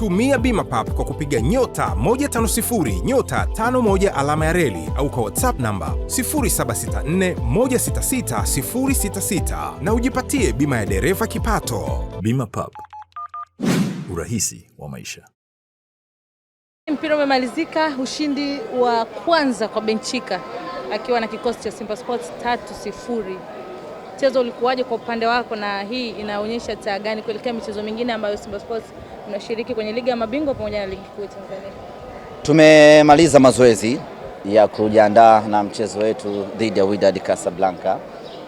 Tumia Bima Pap kwa kupiga *150 *51 alama ya reli au kwa WhatsApp namba 0764166066 na ujipatie bima ya dereva kipato. Bima Pap, urahisi wa maisha. Mpira umemalizika, ushindi wa kwanza kwa Benchika akiwa na kikosi cha Simba Sports 3-0. Mchezo ulikuwaje kwa upande wako, na hii inaonyesha taa gani kuelekea michezo mingine ambayo Simba Sports mnashiriki kwenye ligi ya mabingwa pamoja na ligi kuu ya Tanzania? Tumemaliza mazoezi ya kujiandaa na mchezo wetu dhidi ya WYDAD Casablanca.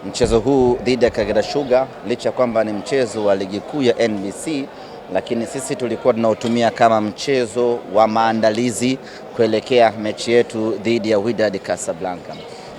Mchezo huu dhidi ya Kagera Sugar, licha kwamba ni mchezo wa ligi kuu ya NBC, lakini sisi tulikuwa tunautumia kama mchezo wa maandalizi kuelekea mechi yetu dhidi ya WYDAD Casablanca.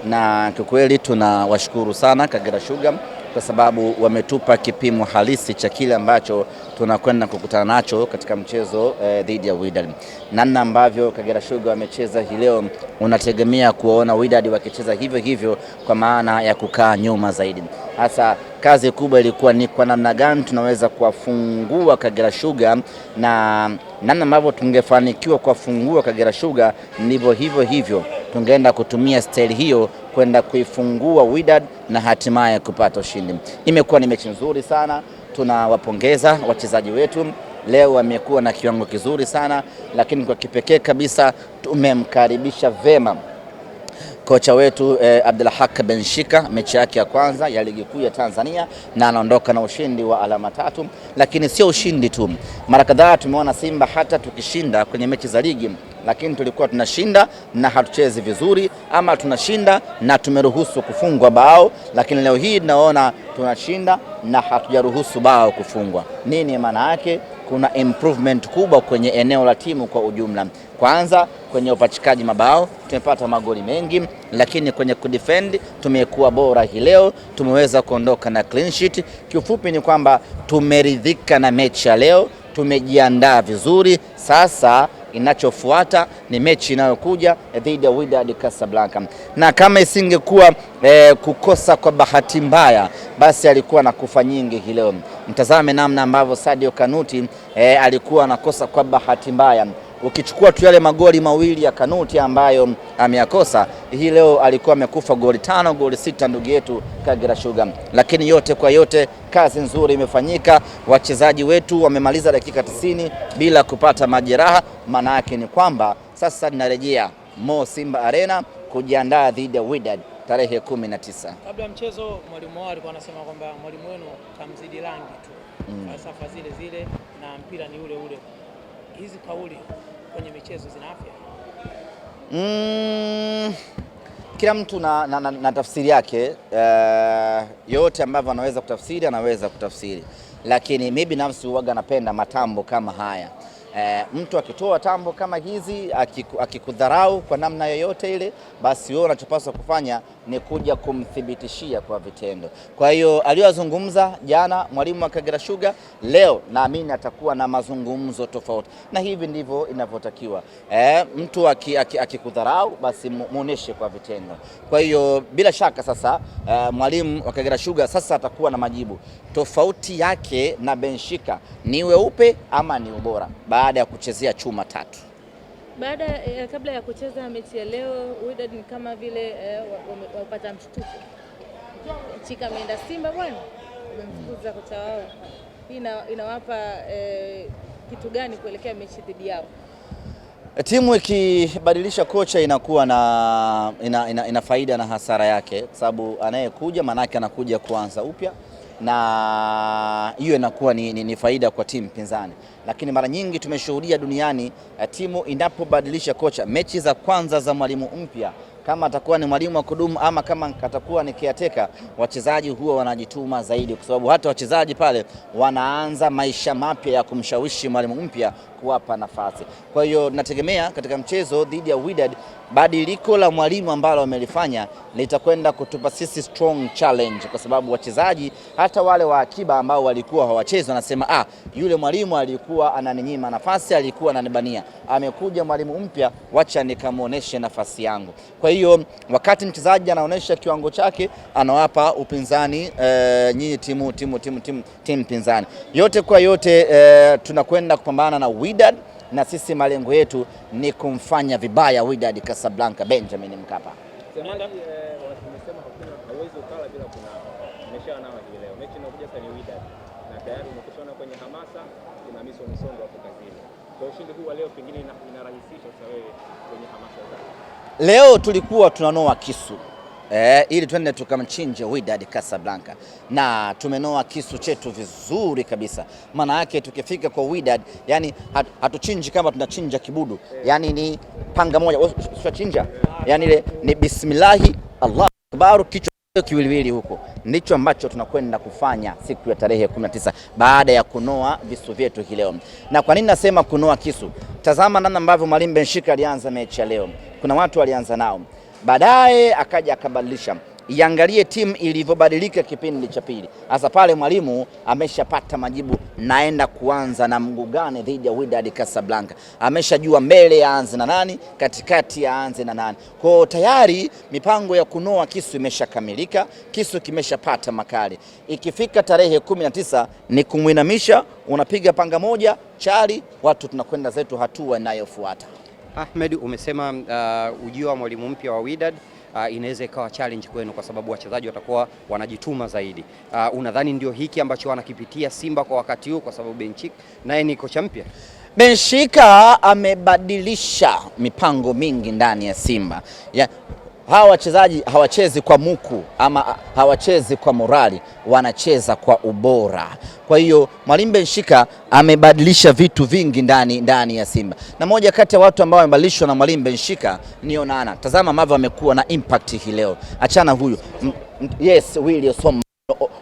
Na kwa kweli tunawashukuru sana Kagera Sugar kwa sababu wametupa kipimo halisi cha kile ambacho tunakwenda kukutana nacho katika mchezo dhidi ya WYDAD. Namna ambavyo Kagera Sugar wamecheza hii leo, unategemea kuona WYDAD wakicheza hivyo hivyo, kwa maana ya kukaa nyuma zaidi. Hasa kazi kubwa ilikuwa ni kwa namna gani tunaweza kuwafungua Kagera Sugar, na namna ambavyo tungefanikiwa kuwafungua Kagera Sugar ndivyo hivyo tungeenda kutumia style hiyo kwenda kuifungua WYDAD na hatimaye kupata ushindi. Imekuwa ni mechi nzuri sana, tunawapongeza wachezaji wetu. Leo wamekuwa na kiwango kizuri sana, lakini kwa kipekee kabisa tumemkaribisha vema kocha wetu Abdelhak Benshika, mechi yake ya kwanza ya ligi kuu ya Tanzania, na anaondoka na ushindi wa alama 3. Lakini sio ushindi tu, mara kadhaa tumeona Simba hata tukishinda kwenye mechi za ligi, lakini tulikuwa tunashinda na hatuchezi vizuri, ama tunashinda na tumeruhusu kufungwa bao, lakini leo hii tunaona tunashinda na hatujaruhusu bao kufungwa. Nini maana yake? Kuna improvement kubwa kwenye eneo la timu kwa ujumla. Kwanza kwenye upachikaji mabao tumepata magoli mengi, lakini kwenye kudefend tumekuwa bora hii leo, tumeweza kuondoka na clean sheet. Kiufupi ni kwamba tumeridhika na mechi ya leo, tumejiandaa vizuri. Sasa inachofuata ni mechi inayokuja dhidi ya WYDAD Casablanca, na kama isingekuwa kukosa kwa bahati mbaya, basi alikuwa na kufa nyingi hii leo. Mtazame namna ambavyo Sadio Kanuti alikuwa anakosa kwa bahati mbaya. Ukichukua tu yale magoli mawili ya Kanuti ambayo ameyakosa, hii leo alikuwa amekufa goli 5 goli 6 ndugu yetu Kagera Sugar. Lakini yote kwa yote, kazi nzuri imefanyika. Wachezaji wetu wamemaliza dakika 90 bila kupata majeraha. Maana yake ni kwamba sasa tunarejea Mo Simba Arena kujiandaa dhidi ya WYDAD tarehe 19. Kabla ya mchezo mwalimu wao alikuwa anasema kwamba mwalimu wenu kamzidi rangi tu. Falsafa zile na mpira ni ule ule. Hizi kauli kwenye michezo zina afya? Kila mtu na tafsiri yake. Yote ambavyo anaweza kutafsiri anaweza kutafsiri, lakini mimi binafsi huaga napenda matambo kama haya. Mtu akitoa tambo kama hizi, akikudharau kwa namna yoyote ile, basi wewe unachopaswa kufanya ni kuja kumthibitishia kwa vitendo. Kwa hiyo aliyozungumza jana mwalimu wa Kagera Sugar, leo naamini atakuwa na mazungumzo tofauti, na hivi ndivyo inavyotakiwa. Mtu akikudharau basi muoneshe kwa vitendo. Kwa hiyo bila shaka sasa mwalimu wa Kagera Sugar sasa atakuwa na majibu. Tofauti yake na Benshika ni weupe ama ni ubora baada ya kuchezea chuma 3. Kabla ya kucheza mechi ya leo, WYDAD ni kama vile wapata mshtuko. Chika ameenda Simba bwana, wamemfukuza kocha wao. Hii inawapa kitu gani kuelekea mechi dhidi yao? Timu ikibadilisha kocha inakuwa ina faida na hasara yake, kwa sababu anayekuja manake anakuja kuanza upya, na hiyo inakuwa ni faida kwa timu pinzani. Lakini mara nyingi tumeshuhudia duniani timu inapobadilisha kocha, mechi za kwanza za mwalimu mpya, kama atakuwa ni mwalimu wa kudumu ama kama atakuwa ni caretaker, wachezaji huwa wanajituma zaidi, kwa sababu hata wachezaji pale wanaanza maisha mapya ya kumshawishi mwalimu mpya kuwapa nafasi. Kwa hiyo nategemea katika mchezo dhidi ya WYDAD, badiliko la mwalimu ambalo wamelifanya litakwenda kutupa sisi strong challenge, kwa sababu wachezaji hata wale wa akiba ambao walikuwa hawachezi wanasema yule mwalimu alikuwa ananinyima nafasi, alikuwa ananibania. Amekuja mwalimu mpya, wacha nikamuoneshe nafasi yangu. Kwa hiyo hiyo wakati mchezaji anaonesha kiwango chake, anawapa upinzani nyinyi timu pinzani. Yote kwa yote tunakwenda kupambana na WYDAD, na sisi malengo yetu ni kumfanya vibaya WYDAD Casablanca Benjamin Mkapa. Wanasema hakuna hauwezi ukala bila kuna umeshaona leo. Mechi inakuja sasa ni WYDAD na tayari umekutana kwenye hamasa na misondo hapo kazini. Kwa ushindi huu leo pengine inarahisisha sasa wewe kwenye hamasa zako. Leo tulikuwa tunanoa kisu ili twende tukamchinje WYDAD Casablanca, na tumenoa kisu chetu vizuri kabisa. Maana yake tukifika kwa WYDAD, yani hatuchinji kama tunachinja kibudu, yani ni panga moja tunachinja, yani ile ni bismillahi Allahu Akbar, kichwa kiwiliwili huko. Ndicho ambacho tunakwenda kufanya siku ya tarehe 19 baada ya kunoa visu vyetu leo. Na kwa nini nasema kunoa kisu? Tazama namna ambavyo Mwalimu Benshika alianza mechi ya leo. Kuna watu walianza nao, baadaye akaja akabadilisha. Iangalie timu ilivyobadilika kipindi cha pili. Hasa pale mwalimu ameshapata majibu, naenda kuanza na mguu gani dhidi ya WYDAD Casablanca. Ameshajua mbele aanze na nani, katikati aanze na nani. Kwa tayari mipango ya kunoa kisu imeshakamilika, kisu kimeshapata makali. Ikifika tarehe 19 ni kumwinamisha, unapiga panga moja, chali, watu tunakwenda zetu hatua inayofuata. Ahmed, umesema ujio wa mwalimu mpya wa WYDAD inaweza ikawa challenge kwenu kwa sababu wachezaji watakuwa wanajituma zaidi. Unadhani ndio hiki ambacho wanakipitia Simba kwa wakati huu, kwa sababu Benshika naye ni kocha mpya? Benshika amebadilisha mipango mingi ndani ya Simba. Hawa wachezaji hawachezi kwa muku ama hawachezi kwa morali, wanacheza kwa ubora. Kwa hiyo Mwalimu Benshika amebadilisha vitu vingi ndani ya Simba. Na moja kati ya watu ambao wamebadilishwa na Mwalimu Benshika ni Onana. Tazama ambavyo amekuwa na impact hii leo. Achana huyu. Yes, William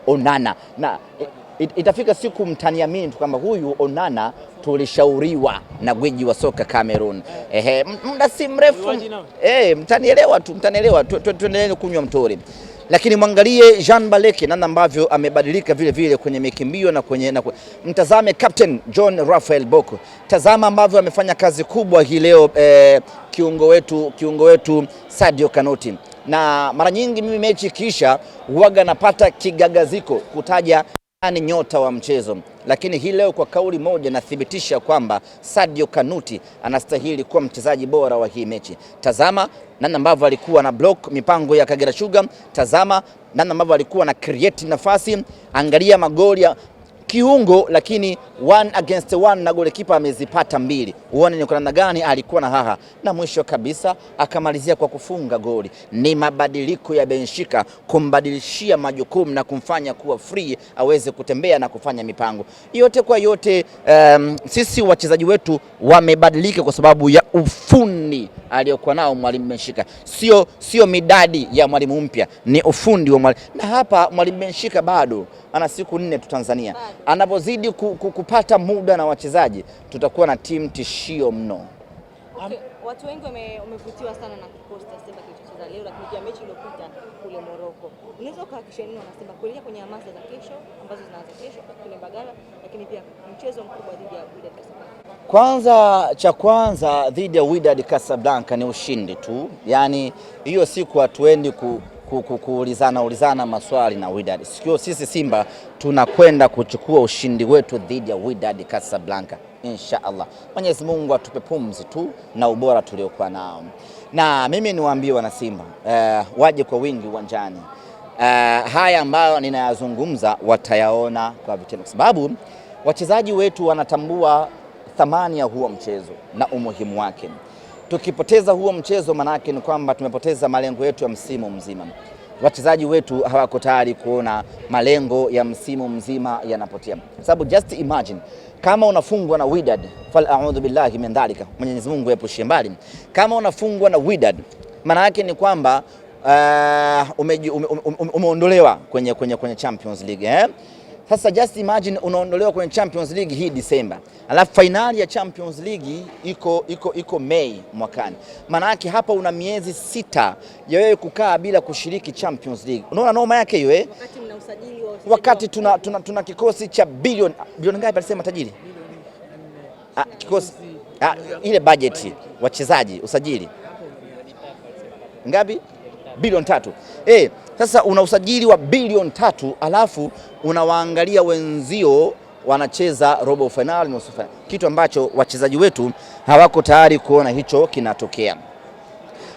Onana. Na itafika siku mtaniamini tu kwamba huyu Onana tulishauriwa na gwiji wa soka Cameroon. Muda si mrefu. Mtanielewa tu, tuendelee kunywa mtori. Lakini mwangalie Jean Baleke namna ambavyo amebadilika vile kwenye mikimbio na mtazame Captain John Raphael Boko. Tazama ambavyo amefanya kazi kubwa hii leo kiungo wetu Sadio Kanoti. Na mara nyingi mimi mechi kisha huaga napata kigagaziko kutaja ni nyota wa mchezo, lakini hii leo kwa kauli moja nathibitisha kwamba Sadio Kanuti anastahili kuwa mchezaji bora wa hii mechi. Tazama namna ambavyo alikuwa na block mipango ya Kagera Sugar, tazama namna ambavyo alikuwa na create nafasi, angalia magoli ya kiungo, lakini 1 against 1 na goalkeeper amezipata 2. Uone ni kwa namna gani alikuwa na haha, na mwisho kabisa akamalizia kwa kufunga goli. Ni mabadiliko ya Benshika kumbadilishia majukumu na kumfanya kuwa free aweze kutembea na kufanya mipango. Yote kwa yote sisi wachezaji wetu wamebadilika kwa sababu ya ufundi aliyokuwa nao Mwalimu Benshika. Sio midadi ya mwalimu mpya, ni ufundi wa mwalimu. Na hapa Mwalimu Benshika bado ana siku 4 tu Tanzania. Anapozidi kupata muda na wachezaji, tutakuwa na timu tishio mno. Okay, watu wengi wamevutiwa sana na kikosi cha Simba kilichocheza leo, lakini pia mechi iliyopita kule Morocco. Unaweza kuhakikisha nini na Simba kuelekea kwenye hamasa za kesho ambazo zinaanza kesho kule Mbagala, lakini pia mchezo mkubwa dhidi ya WYDAD Casablanca? Cha kwanza dhidi ya WYDAD Casablanca ni ushindi tu. Yaani hiyo siku hatuendi kuulizana maswali na WYDAD. Sisi Simba tunakwenda kuchukua ushindi wetu dhidi ya WYDAD Casablanca insha Allah. Mwenyezi Mungu atupe pumzi tu na ubora tuliokuwa nao. Na mimi niwaambie wana Simba waje kwa wingi uwanjani. Haya ambayo ninayazungumza watayaona kwa vitendo, kwa sababu wachezaji wetu wanatambua thamani ya huo mchezo na umuhimu wake. Tukipoteza huo mchezo manake ni kwamba tumepoteza malengo yetu ya msimu mzima. Wachezaji wetu hawako tayari kuona malengo ya msimu mzima yanapotea. Sababu just imagine kama unafungwa na WYDAD, fal a'udhu billahi min dhalika, Mwenyezi Mungu epushie mbali. Kama unafungwa na WYDAD maana yake ni kwamba umeondolewa kwenye Champions League. Sasa imagine unaondolewa kwenye Champions League hii Disemba. Alafu finali ya Champions League iko Mei mwakani. Maana yake hapa una miezi 6 ya wewe kukaa bila kushiriki Champions League. Unaona noma yake hiyo Wakati mna usajili wakati tuna kikosi cha bilioni ngapi alisema tajiri? Kikosi ile budget wachezaji usajili. ngapi? Bilioni 3. Sasa una usajili wa bilioni 3 alafu unawaangalia wenzio wanacheza robo finali, nusu finali, kitu ambacho wachezaji wetu hawako tayari kuona hicho kinatokea.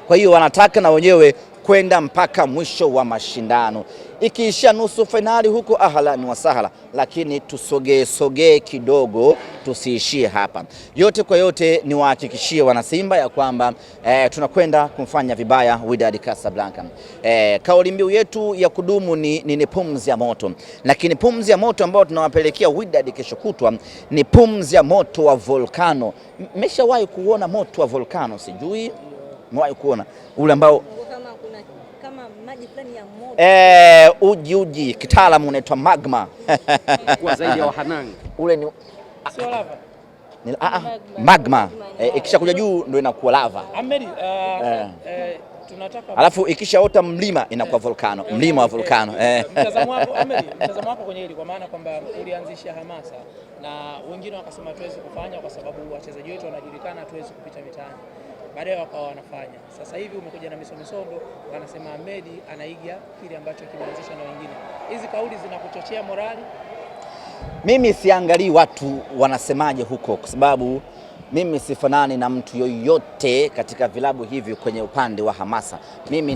Kwa hiyo wanataka na wenyewe kwenda mpaka mwisho wa mashindano. Ikiishia nusu finali huko ahlan wa sahla, lakini tusogee kidogo, tusiishie hapa. Yote kwa yote ni wahakikishie wana Simba ya kwamba tunakwenda kumfanya vibaya WYDAD Casablanca. Kauli mbiu yetu ya kudumu ni pumzi ya moto, lakini pumzi ya moto ambayo tunawapelekea WYDAD kesho kutwa ni pumzi ya moto wa volcano. Mmeshawahi kuona moto wa volcano? Sijui mwahi kuona ule ambao kama maji fulani ya moto. Uji kitaalamu unaitwa magma. Kwa zaidi ya wahanang. Ule ni sio lava. Ni magma. Ikisha kuja juu ndio inakuwa lava. AHMED, tunataka alafu ikishaota mlima inakuwa volcano, mlima wa volcano. Mtazamo wako AHMED, mtazamo wako kwenye hili, kwa maana kwamba ulianzisha hamasa na wengine wakasema tuwezi kufanya kwa sababu wachezaji wetu wanajulikana, tuwezi kupita mitaani. Baadaye wakawa wanafanya. Sasa hivi umekuja na misondo, wanasema AHMED anaiga kile ambacho kimeanzishwa na wengine. Hizi kauli zinakuchochea morali? Mimi siangalii watu wanasemaje huko, kwa sababu mimi sifanani na mtu yoyote katika vilabu hivi kwenye upande wa hamasa. Mimi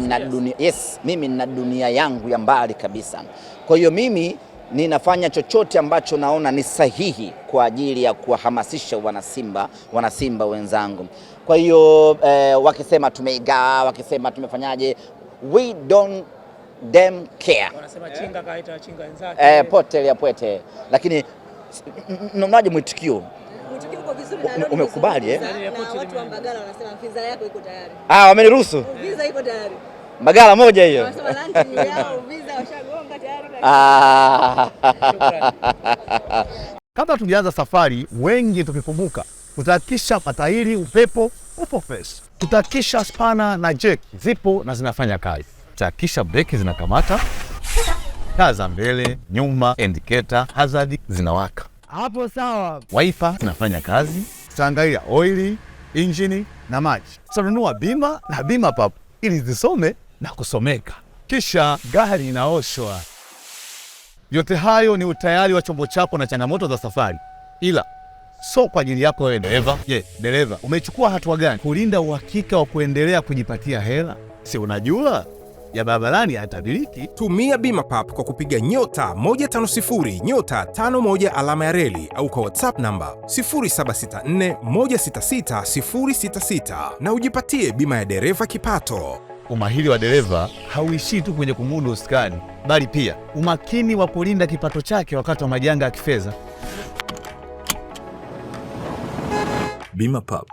nina dunia yangu ya mbali kabisa. Kwa hiyo mimi ninafanya chochote ambacho naona ni sahihi kwa ajili ya kuwahamasisha wanasimba wenzangu. Kwa hiyo wakisema tumeiga, wakisema tumefanyaje, we don't them care. Wanasema chinga kaita chinga wenzake. Pote ya pwete. Lakini mnaje mwitikio? Mwitikio uko vizuri na leo umekubali na watu wa Mbagala wanasema visa yako iko tayari. Wameniruhusu? Visa iko tayari. Mbagala moja hiyo. Wanasema lunch yao visa washagonga tayari. Kabla tujaanza safari, wengi tukikumbuka tutahakikisha matairi, upepo upo fresh. Tutahakikisha spana na jack zipo na zinafanya kazi. Tutahakikisha breki zinakamata, taa za mbele, nyuma, indicator, hazard zinawaka. Hapo sawa. Wifi zinafanya kazi. Tutaangalia oili, injini na maji. Tutanunua bima na bima papo ili zisome na kusomeka. Kisha gari inaoshwa. Yote hayo ni utayari wa chombo chako na changamoto za safari. Ila so kwa ajili yako wewe dereva. Dereva, umechukua hatua gani kulinda uhakika wa kuendelea kujipatia hela? Si unajua ya barabarani hatabiriki. Tumia bima pap kwa kupiga *150 *51 alama ya reli au kwa WhatsApp namba 0764166066 na ujipatie bima ya dereva kipato. Umahiri wa dereva hauishii tu kwenye kumudu usukani, bali pia umakini wa kulinda kipato chake wakati wa majanga ya kifedha. Bima Pub,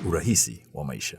urahisi wa maisha.